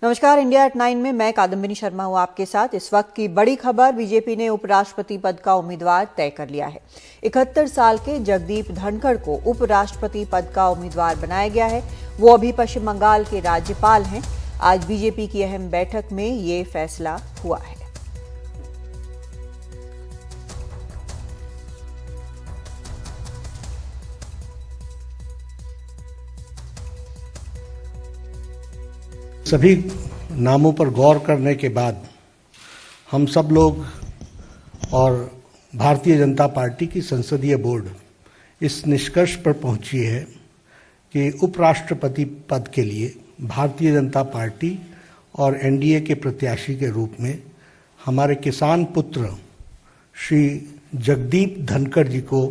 नमस्कार, India at 9 में मैं कादम्बिनी शर्मा हूं आपके साथ। इस वक्त की बड़ी खबर, बीजेपी ने उपराष्ट्रपति पद का उम्मीदवार तय कर लिया है। 71 साल के जगदीप धनखड़ को उपराष्ट्रपति पद का उम्मीदवार बनाया गया है। वो अभी पश्चिम बंगाल के राज्यपाल हैं। आज बीजेपी की अहम बैठक में ये फैसला हुआ है। सभी नामों पर गौर करने के बाद हम सब लोग और भारतीय जनता पार्टी की संसदीय बोर्ड इस निष्कर्ष पर पहुंची है कि उपराष्ट्रपति पद के लिए भारतीय जनता पार्टी और एनडीए के प्रत्याशी के रूप में हमारे किसान पुत्र श्री जगदीप धनखड़ जी को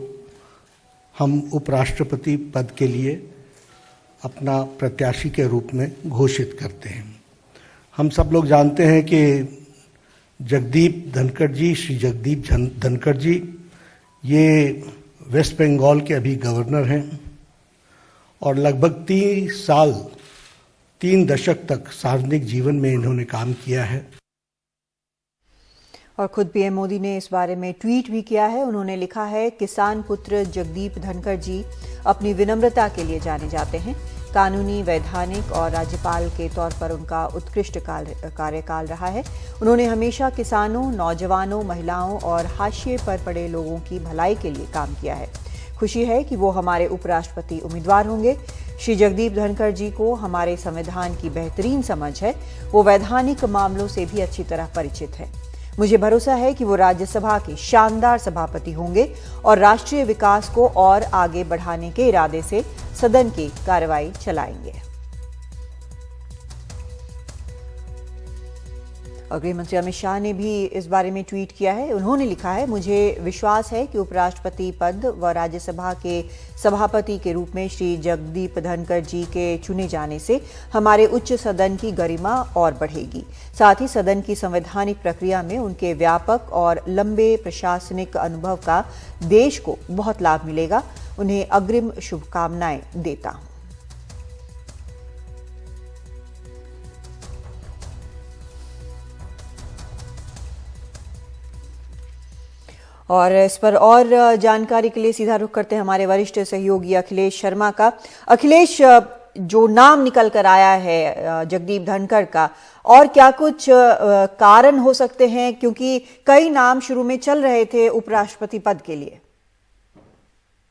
हम उपराष्ट्रपति पद के लिए अपना प्रत्याशी के रूप में घोषित करते हैं। हम सब लोग जानते हैं कि जगदीप धनखड़ जी, श्री जगदीप धनखड़ जी ये वेस्ट बंगाल के अभी गवर्नर हैं और लगभग 3 दशक तक सार्वजनिक जीवन में इन्होंने काम किया है। और खुद पीएम मोदी ने इस बारे में ट्वीट भी किया है। उन्होंने लिखा है, किसान पुत्र जगदीप धनखड़ जी अपनी विनम्रता के लिए जाने जाते हैं। कानूनी, वैधानिक और राज्यपाल के तौर पर उनका उत्कृष्ट कार्यकाल रहा है। उन्होंने हमेशा किसानों, नौजवानों, महिलाओं और हाशिए पर पड़े लोगों की भलाई के लिए काम किया है। खुशी है कि वो हमारे उपराष्ट्रपति उम्मीदवार होंगे। श्री जगदीप धनखड़ जी को हमारे संविधान की बेहतरीन समझ है। वो वैधानिक मामलों से भी अच्छी तरह परिचित है। मुझे भरोसा है कि वो राज्यसभा के शानदार सभापति होंगे और राष्ट्रीय विकास को और आगे बढ़ाने के इरादे से सदन की कार्रवाई चलाएंगे। और गृह मंत्री अमित शाह ने भी इस बारे में ट्वीट किया है। उन्होंने लिखा है, मुझे विश्वास है कि उपराष्ट्रपति पद व राज्यसभा के सभापति के रूप में श्री जगदीप धनखड़ जी के चुने जाने से हमारे उच्च सदन की गरिमा और बढ़ेगी। साथ ही सदन की संवैधानिक प्रक्रिया में उनके व्यापक और लंबे प्रशासनिक अनुभव का देश को बहुत लाभ मिलेगा। उन्हें अग्रिम शुभकामनाएं देता हूं। और इस पर और जानकारी के लिए सीधा रुख करते हैं हमारे वरिष्ठ सहयोगी अखिलेश शर्मा का। अखिलेश, जो नाम निकल कर आया है जगदीप धनखड़ का, और क्या कुछ कारण हो सकते हैं, क्योंकि कई नाम शुरू में चल रहे थे उपराष्ट्रपति पद के लिए?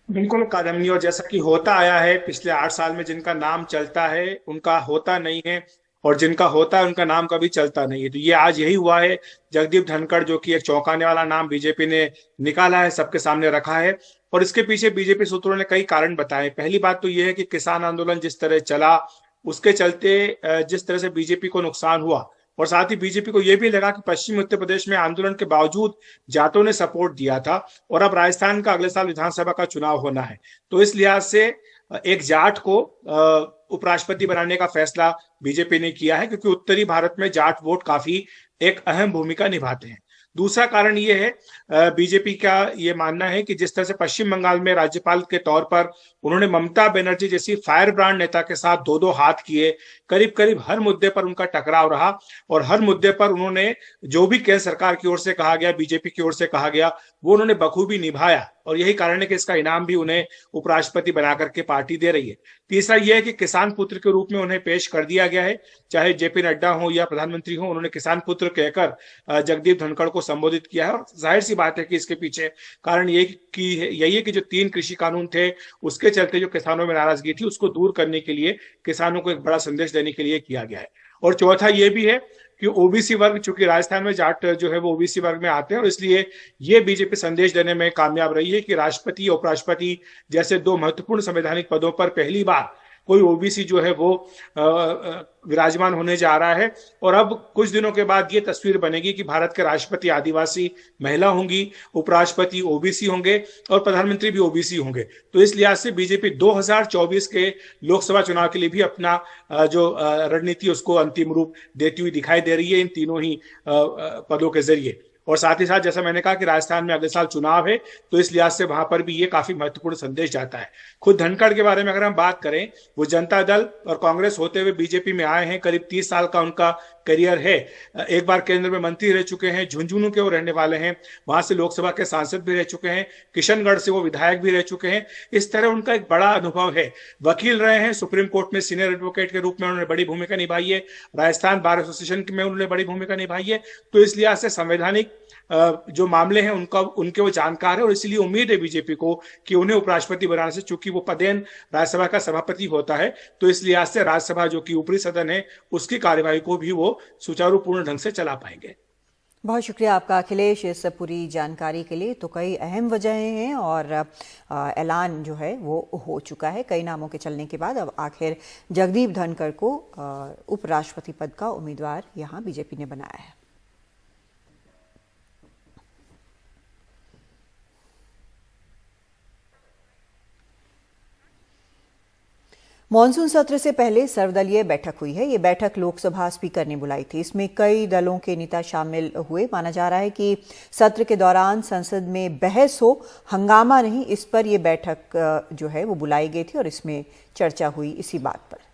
बिल्कुल कादम्बिनी, और जैसा कि होता आया है पिछले 8 साल में, जिनका नाम चलता है उनका होता नहीं है और जिनका होता है उनका नाम कभी चलता नहीं है। तो ये आज यही हुआ है। जगदीप धनखड़, जो कि एक चौंकाने वाला नाम बीजेपी ने निकाला है, सबके सामने रखा है और इसके पीछे बीजेपी सूत्रों ने कई कारण बताए। पहली बात तो ये है कि किसान आंदोलन जिस तरह चला, उसके चलते जिस तरह से बीजेपी को नुकसान हुआ, और साथ ही बीजेपी को यह भी लगा कि पश्चिमी उत्तर प्रदेश में आंदोलन के बावजूद जाटों ने सपोर्ट दिया था और अब राजस्थान का अगले साल विधानसभा का चुनाव होना है, तो इस लिहाज से एक जाट को उपराष्ट्रपति बनाने का फैसला बीजेपी ने किया है, क्योंकि उत्तरी भारत में जाट वोट काफी एक अहम भूमिका निभाते हैं। दूसरा कारण ये है, बीजेपी का ये मानना है कि जिस तरह से पश्चिम बंगाल में राज्यपाल के तौर पर उन्होंने ममता बनर्जी जैसी फायर ब्रांड नेता के साथ 2-2 हाथ किए, करीब करीब हर मुद्दे पर उनका टकराव रहा और हर मुद्दे पर उन्होंने जो भी केंद्र सरकार की ओर से कहा गया, बीजेपी की ओर से कहा गया, वो उन्होंने बखूबी निभाया और यही कारण है कि इसका इनाम भी उन्हें उपराष्ट्रपति बनाकर के पार्टी दे रही है। तीसरा यह है कि किसान पुत्र के रूप में उन्हें पेश कर दिया गया है। चाहे जेपी नड्डा हो या प्रधानमंत्री हो, उन्होंने किसान पुत्र कहकर जगदीप धनखड़ को संबोधित किया है और जाहिर सी बात है कि इसके पीछे कारण यही है कि जो 3 कृषि कानून थे, उसके चलते जो किसानों में नाराजगी थी, उसको दूर करने के लिए, किसानों को एक बड़ा संदेश देने के लिए किया गया है। और चौथा ये भी है कि ओबीसी वर्ग, चूंकि राजस्थान में जाट जो है वो ओबीसी वर्ग में आते हैं और इसलिए ये बीजेपी संदेश देने में कामयाब रही है कि राष्ट्रपति, उपराष्ट्रपति जैसे 2 महत्वपूर्ण संवैधानिक पदों पर पहली बार कोई ओबीसी जो है वो विराजमान होने जा रहा है। और अब कुछ दिनों के बाद ये तस्वीर बनेगी कि भारत के राष्ट्रपति आदिवासी महिला होंगी, उपराष्ट्रपति ओबीसी होंगे और प्रधानमंत्री भी ओबीसी होंगे। तो इस लिहाज से बीजेपी 2024 के लोकसभा चुनाव के लिए भी अपना जो रणनीति उसको अंतिम रूप देती हुई दिखाई दे रही है इन तीनों ही पदों के जरिए। और साथ ही साथ जैसा मैंने कहा कि राजस्थान में अगले साल चुनाव है, तो इस लिहाज से वहां पर भी ये काफी महत्वपूर्ण संदेश जाता है। खुद धनखड़ के बारे में अगर हम बात करें, वो जनता दल और कांग्रेस होते हुए बीजेपी में आए हैं। करीब 30 साल का उनका करियर है। एक बार केंद्र में मंत्री रह चुके हैं, झुंझुनू के वो रहने वाले हैं, वहां से लोकसभा के सांसद भी रह चुके हैं, किशनगढ़ से वो विधायक भी रह चुके हैं। इस तरह उनका एक बड़ा अनुभव है। वकील रहे हैं, सुप्रीम कोर्ट में सीनियर एडवोकेट के रूप में उन्होंने बड़ी भूमिका निभाई है, राजस्थान बार एसोसिएशन में उन्होंने बड़ी भूमिका निभाई है। तो इस लिहाज से संवैधानिक जो मामले हैं उनके वो जानकार है, और इसलिए उम्मीद है बीजेपी को कि उन्हें उपराष्ट्रपति बनाने से, चूंकि वो पदेन राज्यसभा का सभापति होता है, तो इस लिहाज से राज्यसभा जो कि ऊपरी सदन है उसकी कार्यवाही को भी वो सुचारूपूर्ण ढंग से चला पाएंगे। बहुत शुक्रिया आपका अखिलेश इस पूरी जानकारी के लिए। तो कई अहम वजहें हैं और ऐलान जो है वो हो चुका है कई नामों के चलने के बाद। अब आखिर जगदीप धनखड़ को उपराष्ट्रपति पद का उम्मीदवार यहाँ बीजेपी ने बनाया है। मॉनसून सत्र से पहले सर्वदलीय बैठक हुई है। ये बैठक लोकसभा स्पीकर ने बुलाई थी। इसमें कई दलों के नेता शामिल हुए। माना जा रहा है कि सत्र के दौरान संसद में बहस हो, हंगामा नहीं, इस पर यह बैठक जो है वो बुलाई गई थी और इसमें चर्चा हुई इसी बात पर।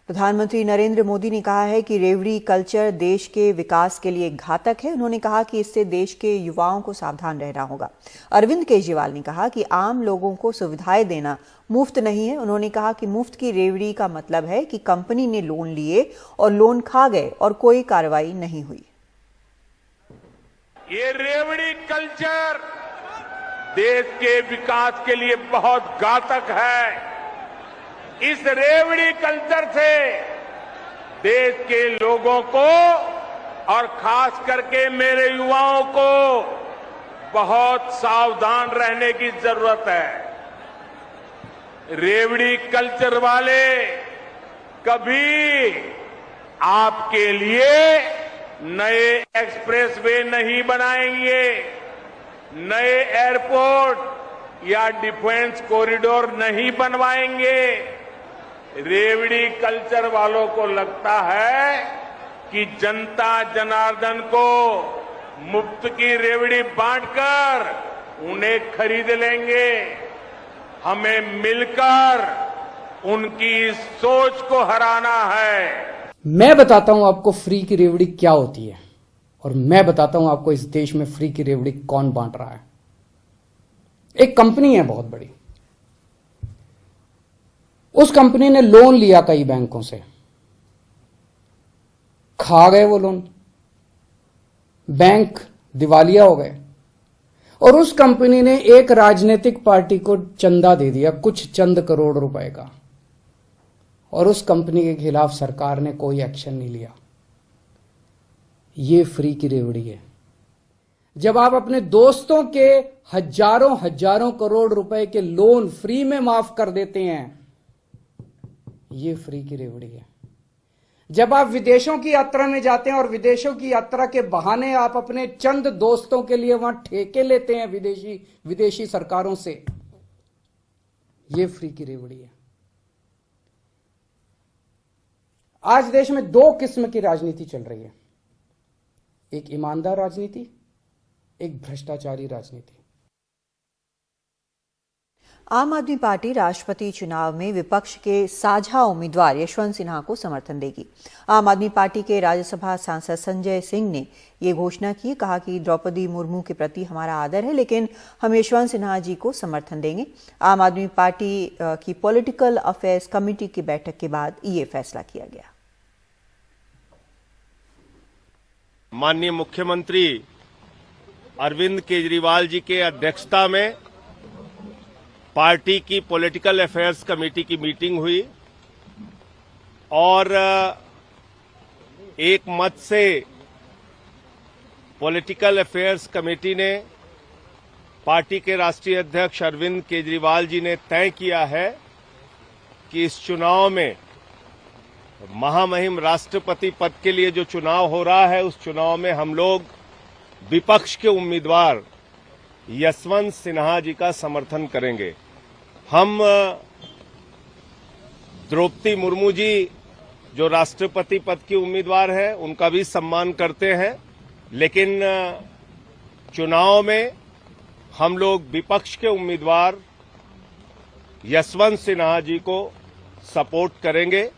प्रधानमंत्री नरेंद्र मोदी ने कहा है कि रेवड़ी कल्चर देश के विकास के लिए घातक है। उन्होंने कहा कि इससे देश के युवाओं को सावधान रहना होगा। अरविंद केजरीवाल ने कहा कि आम लोगों को सुविधाएं देना मुफ्त नहीं है। उन्होंने कहा कि मुफ्त की रेवड़ी का मतलब है कि कंपनी ने लोन लिए और लोन खा गए और कोई कार्रवाई नहीं हुई। ये रेवड़ी कल्चर देश के विकास के लिए बहुत घातक है। इस रेवड़ी कल्चर से देश के लोगों को और खास करके मेरे युवाओं को बहुत सावधान रहने की जरूरत है। रेवड़ी कल्चर वाले कभी आपके लिए नए एक्सप्रेसवे नहीं बनाएंगे, नए एयरपोर्ट या डिफेंस कॉरिडोर नहीं बनवाएंगे। रेवड़ी कल्चर वालों को लगता है कि जनता जनार्दन को मुफ्त की रेवड़ी बांटकर उन्हें खरीद लेंगे। हमें मिलकर उनकी सोच को हराना है। मैं बताता हूं आपको फ्री की रेवड़ी क्या होती है, और मैं बताता हूं आपको इस देश में फ्री की रेवड़ी कौन बांट रहा है। एक कंपनी है बहुत बड़ी, उस कंपनी ने लोन लिया कई बैंकों से, खा गए वो लोन, बैंक दिवालिया हो गए, और उस कंपनी ने एक राजनीतिक पार्टी को चंदा दे दिया, कुछ चंद करोड़ रुपए का, और उस कंपनी के खिलाफ सरकार ने कोई एक्शन नहीं लिया। ये फ्री की रेवड़ी है। जब आप अपने दोस्तों के हजारों हजारों करोड़ रुपए के लोन फ्री में माफ कर देते हैं, ये फ्री की रेवड़ी है। जब आप विदेशों की यात्रा में जाते हैं और विदेशों की यात्रा के बहाने आप अपने चंद दोस्तों के लिए वहां ठेके लेते हैं विदेशी सरकारों से, ये फ्री की रेवड़ी है। आज देश में दो किस्म की राजनीति चल रही है, एक ईमानदार राजनीति, एक भ्रष्टाचारी राजनीति। आम आदमी पार्टी राष्ट्रपति चुनाव में विपक्ष के साझा उम्मीदवार यशवंत सिन्हा को समर्थन देगी। आम आदमी पार्टी के राज्यसभा सांसद संजय सिंह ने ये घोषणा की। कहा कि द्रौपदी मुर्मू के प्रति हमारा आदर है, लेकिन हम यशवंत सिन्हा जी को समर्थन देंगे। आम आदमी पार्टी की पॉलिटिकल अफेयर्स कमेटी की बैठक के बाद ये फैसला किया गया। माननीय मुख्यमंत्री अरविंद केजरीवाल जी के अध्यक्षता में पार्टी की पॉलिटिकल अफेयर्स कमेटी की मीटिंग हुई और एक मत से पॉलिटिकल अफेयर्स कमेटी ने पार्टी के राष्ट्रीय अध्यक्ष अरविंद केजरीवाल जी ने तय किया है कि इस चुनाव में महामहिम राष्ट्रपति पद के लिए जो चुनाव हो रहा है, उस चुनाव में हम लोग विपक्ष के उम्मीदवार यशवंत सिन्हा जी का समर्थन करेंगे। हम द्रौपदी मुर्मू जी जो राष्ट्रपति पद की उम्मीदवार है उनका भी सम्मान करते हैं, लेकिन चुनाव में हम लोग विपक्ष के उम्मीदवार यशवंत सिन्हा जी को सपोर्ट करेंगे।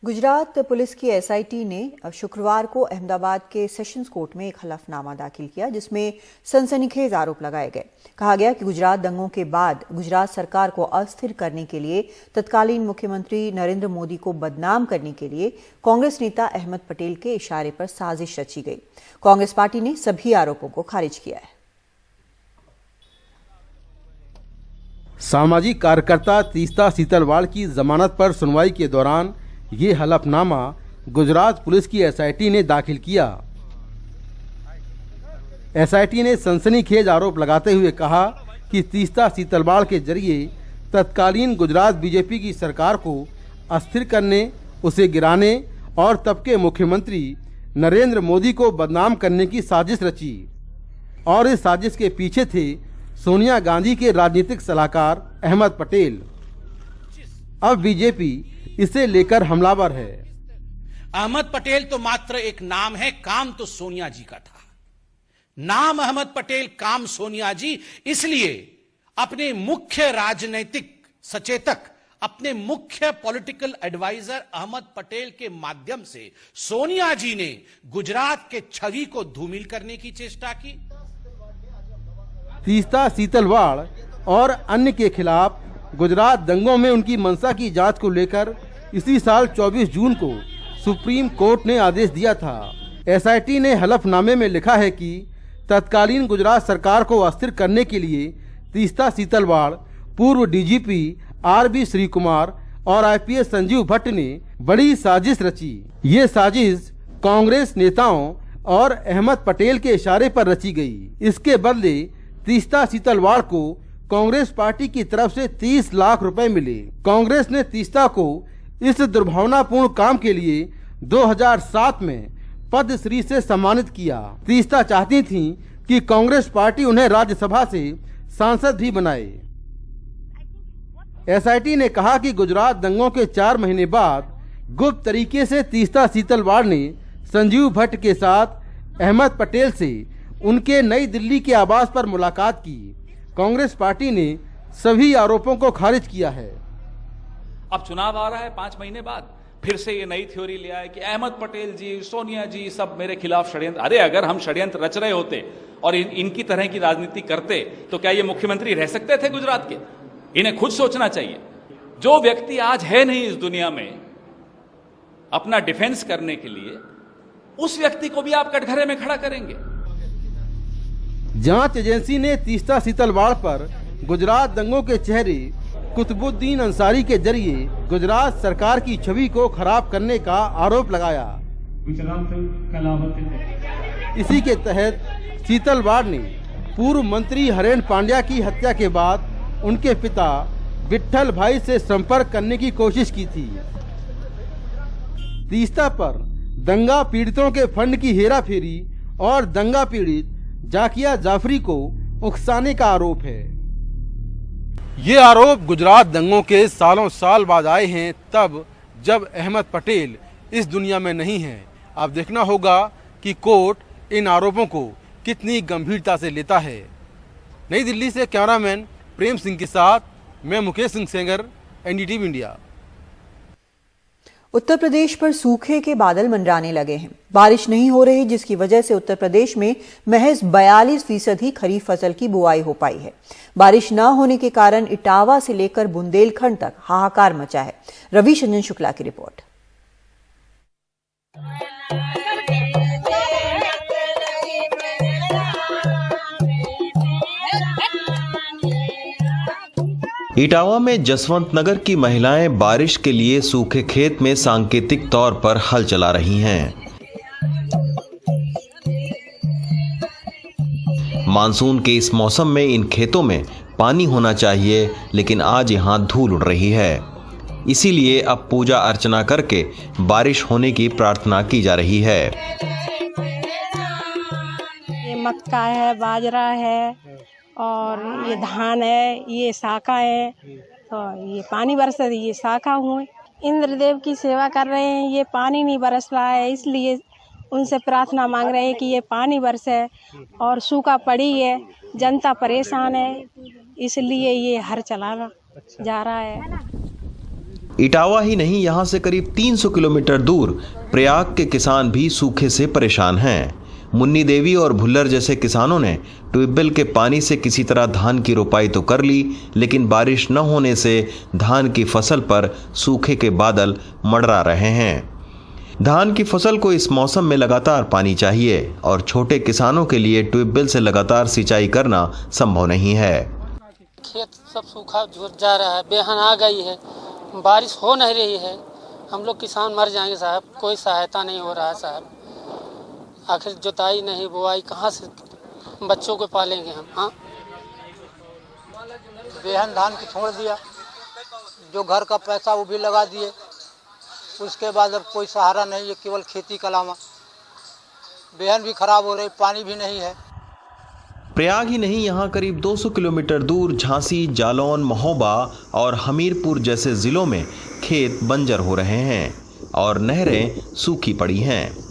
गुजरात पुलिस की एसआईटी ने शुक्रवार को अहमदाबाद के सेशंस कोर्ट में एक हलफनामा दाखिल किया, जिसमें सनसनीखेज आरोप लगाए गए। कहा गया कि गुजरात दंगों के बाद गुजरात सरकार को अस्थिर करने के लिए तत्कालीन मुख्यमंत्री नरेंद्र मोदी को बदनाम करने के लिए कांग्रेस नेता अहमद पटेल के इशारे पर साजिश रची गई। कांग्रेस पार्टी ने सभी आरोपों को खारिज किया है। सामाजिक कार्यकर्ता तीस्ता सीतलवाड़ की जमानत पर सुनवाई के दौरान ये हलफनामा गुजरात पुलिस की एसआईटी ने दाखिल किया। एसआईटी ने सनसनीखेज आरोप लगाते हुए कहा कि तीस्ता सीतलवाड़ के जरिए तत्कालीन गुजरात बीजेपी की सरकार को अस्थिर करने, उसे गिराने और तब के मुख्यमंत्री नरेंद्र मोदी को बदनाम करने की साजिश रची और इस साजिश के पीछे थे सोनिया गांधी के राजनीतिक सलाहकार अहमद पटेल। अब बीजेपी इसे लेकर हमलावर है। अहमद पटेल तो मात्र एक नाम है, काम तो सोनिया जी का था। नाम अहमद पटेल, काम सोनिया जी, इसलिए अपने मुख्य राजनीतिक सचेतक, अपने मुख्य पॉलिटिकल एडवाइजर अहमद पटेल के माध्यम से सोनिया जी ने गुजरात के छवि को धूमिल करने की चेष्टा की। तीस्ता सीतलवाड़ और अन्य के खिलाफ गुजरात दंगों में उनकी मंशा की जांच को लेकर इसी साल 24 जून को सुप्रीम कोर्ट ने आदेश दिया था। एसआईटी ने हलफनामे में लिखा है कि तत्कालीन गुजरात सरकार को अस्थिर करने के लिए तीस्ता सीतलवाड़, पूर्व डीजीपी आरबी श्री कुमार और आईपीएस संजीव भट्ट ने बड़ी साजिश रची। ये साजिश कांग्रेस नेताओं और अहमद पटेल के इशारे पर रची गई। इसके बदले तीस्ता सीतलवाड़ को कांग्रेस पार्टी की तरफ से 30 लाख रुपए मिले। कांग्रेस ने तीस्ता को इस दुर्भावनापूर्ण काम के लिए 2007 में पद्मश्री से सम्मानित किया। तीस्ता चाहती थीं कि कांग्रेस पार्टी उन्हें राज्यसभा से सांसद भी बनाए। एसआईटी ने कहा कि गुजरात दंगों के 4 महीने बाद गुप्त तरीके से तीस्ता सीतलवाड़ ने संजीव भट्ट के साथ अहमद पटेल से उनके नई दिल्ली के आवास पर मुलाकात की। कांग्रेस पार्टी ने सभी आरोपों को खारिज किया है। अब चुनाव आ रहा है 5 महीने बाद, फिर से ये नई थ्योरी ले आए कि अहमद पटेल जी, सोनिया जी सब मेरे खिलाफ षड्यंत्र। अरे अगर हम षड्यंत्र रच रहे होते और इनकी तरह की राजनीति करते तो क्या ये मुख्यमंत्री रह सकते थे गुजरात के? इन्हें खुद सोचना चाहिए। जो व्यक्ति आज है नहीं इस दुनिया में अपना डिफेंस करने के लिए, उस व्यक्ति को भी आप कटघरे में खड़ा करेंगे। जांच एजेंसी ने तीस्ता सीतलवाड़ पर गुजरात दंगों के चेहरे कुतुबुद्दीन अंसारी के जरिए गुजरात सरकार की छवि को खराब करने का आरोप लगाया। इसी के तहत सीतलवाड़ ने पूर्व मंत्री हरेन पांड्या की हत्या के बाद उनके पिता विट्ठल भाई से संपर्क करने की कोशिश की थी। तीस्ता पर दंगा पीड़ितों के फंड की हेराफेरी और दंगा पीड़ित जाकिया जाफरी को उकसाने का आरोप है। ये आरोप गुजरात दंगों के सालों साल बाद आए हैं, तब जब अहमद पटेल इस दुनिया में नहीं है। अब देखना होगा कि कोर्ट इन आरोपों को कितनी गंभीरता से लेता है। नई दिल्ली से कैमरामैन प्रेम सिंह के साथ मैं मुकेश सिंह सेंगर, एनडीटीवी इंडिया। उत्तर प्रदेश पर सूखे के बादल मंडराने लगे हैं। बारिश नहीं हो रही, जिसकी वजह से उत्तर प्रदेश में महज 42% ही खरीफ फसल की बुआई हो पाई है। बारिश न होने के कारण इटावा से लेकर बुंदेलखंड तक हाहाकार मचा है। रविशंजन शुक्ला की रिपोर्ट। इटावा में जसवंत नगर की महिलाएं बारिश के लिए सूखे खेत में सांकेतिक तौर पर हल चला रही हैं। मानसून के इस मौसम में इन खेतों में पानी होना चाहिए, लेकिन आज यहां धूल उड़ रही है। इसीलिए अब पूजा अर्चना करके बारिश होने की प्रार्थना की जा रही है। ये मक्का है, बाजरा है, और ये धान है, ये शाखा है, तो ये पानी बरस रही है, ये शाखा हुए। इंद्रदेव की सेवा कर रहे हैं, ये पानी नहीं बरस रहा है, इसलिए उनसे प्रार्थना मांग रहे हैं कि ये पानी बरसे। और सूखा पड़ी है, जनता परेशान है, इसलिए ये हर चलाना जा रहा है। इटावा ही नहीं, यहाँ से करीब 300 किलोमीटर दूर प्रयाग के किसान भी सूखे से परेशान हैं। मुन्नी देवी और भुल्लर जैसे किसानों ने ट्यूबवेल के पानी से किसी तरह धान की रोपाई तो कर ली, लेकिन बारिश न होने से धान की फसल पर सूखे के बादल मंडरा रहे हैं। धान की फसल को इस मौसम में लगातार पानी चाहिए और छोटे किसानों के लिए ट्यूबवेल से लगातार सिंचाई करना संभव नहीं है। खेत सब सूखा जा रहा है, बेहन आ गई है, बारिश हो नहीं रही है, हम लोग किसान मर जाएंगे साहब, कोई सहायता नहीं हो रहा है साहब। आखिर जुताई नहीं, बुआई कहाँ से बच्चों को पालेंगे हम? हाँ, बेहन धान की छोड़ दिया, जो घर का पैसा वो भी लगा दिए, उसके बाद अब कोई सहारा नहीं है, केवल खेती का अलावा। बेहन भी खराब हो रही, पानी भी नहीं है। प्रयाग ही नहीं, यहाँ करीब 200 किलोमीटर दूर झांसी, जालौन, महोबा और हमीरपुर जैसे जिलों में खेत बंजर हो रहे हैं और नहरें सूखी पड़ी हैं।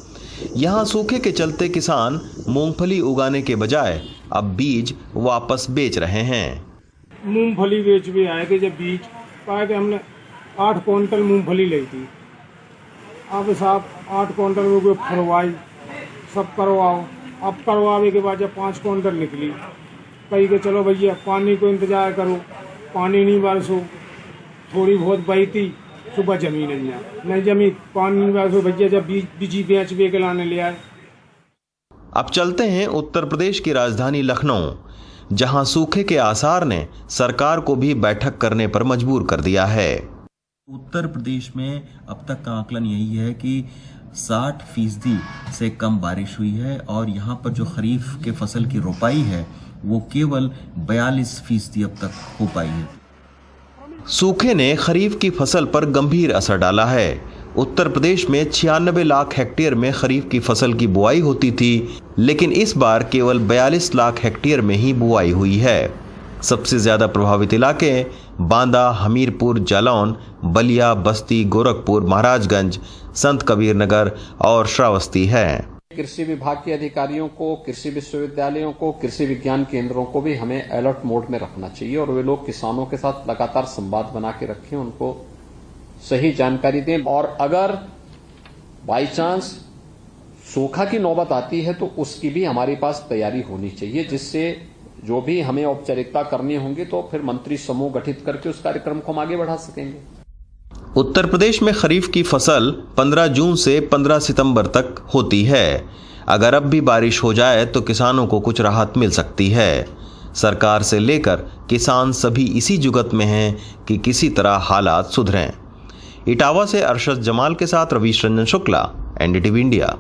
यहाँ सूखे के चलते किसान मूंगफली उगाने के बजाय अब बीज वापस बेच रहे हैं। मूंगफली बेच भी आए थे, जब बीज पाए थे हमने 8 क्विंटल मूंगफली ली थी। अब साहब 8 क्विंटल में कोई फरवाई सब करवाओ, अब करवाने के बाद जब 5 क्विंटल निकली, कही के चलो भैया पानी को इंतजार करो, पानी नहीं बरसो, थोड़ी बहुत बहती सुबह जमीन नहीं जमी, पानी नहीं बरसो भैया, जब बीजी बेच के लाने ले आए। अब चलते हैं उत्तर प्रदेश की राजधानी लखनऊ, जहां सूखे के आसार ने सरकार को भी बैठक करने पर मजबूर कर दिया है। उत्तर प्रदेश में अब तक का आकलन यही है कि 60% से कम बारिश हुई है और यहाँ पर जो खरीफ के फसल की रोपाई है वो केवल 42% अब तक हो पाई है। सूखे ने खरीफ की फसल पर गंभीर असर डाला है। उत्तर प्रदेश में 96 लाख हेक्टेयर में खरीफ की फसल की बुआई होती थी, लेकिन इस बार केवल 42 लाख हेक्टेयर में ही बुआई हुई है। सबसे ज्यादा प्रभावित इलाके बांदा, हमीरपुर, जालौन, बलिया, बस्ती, गोरखपुर, महाराजगंज, संत कबीर नगर और श्रावस्ती हैं। कृषि विभाग के अधिकारियों को, कृषि विश्वविद्यालयों को, कृषि विज्ञान केंद्रों को भी हमें अलर्ट मोड में रखना चाहिए और वे लोग किसानों के साथ लगातार संवाद बना के रखें, उनको सही जानकारी दें। और अगर बाई चांस सूखा की नौबत आती है तो उसकी भी हमारे पास तैयारी होनी चाहिए, जिससे जो भी हमें औपचारिकता करनी होंगी तो फिर मंत्री समूह गठित करके उस कार्यक्रम को हम आगे बढ़ा सकेंगे। उत्तर प्रदेश में खरीफ की फसल 15 जून से 15 सितंबर तक होती है। अगर अब भी बारिश हो जाए तो किसानों को कुछ राहत मिल सकती है। सरकार से लेकर किसान सभी इसी जुगत में हैं कि किसी तरह हालात सुधरें। इटावा से अरशद जमाल के साथ रवीश रंजन शुक्ला, एनडीटीवी इंडिया।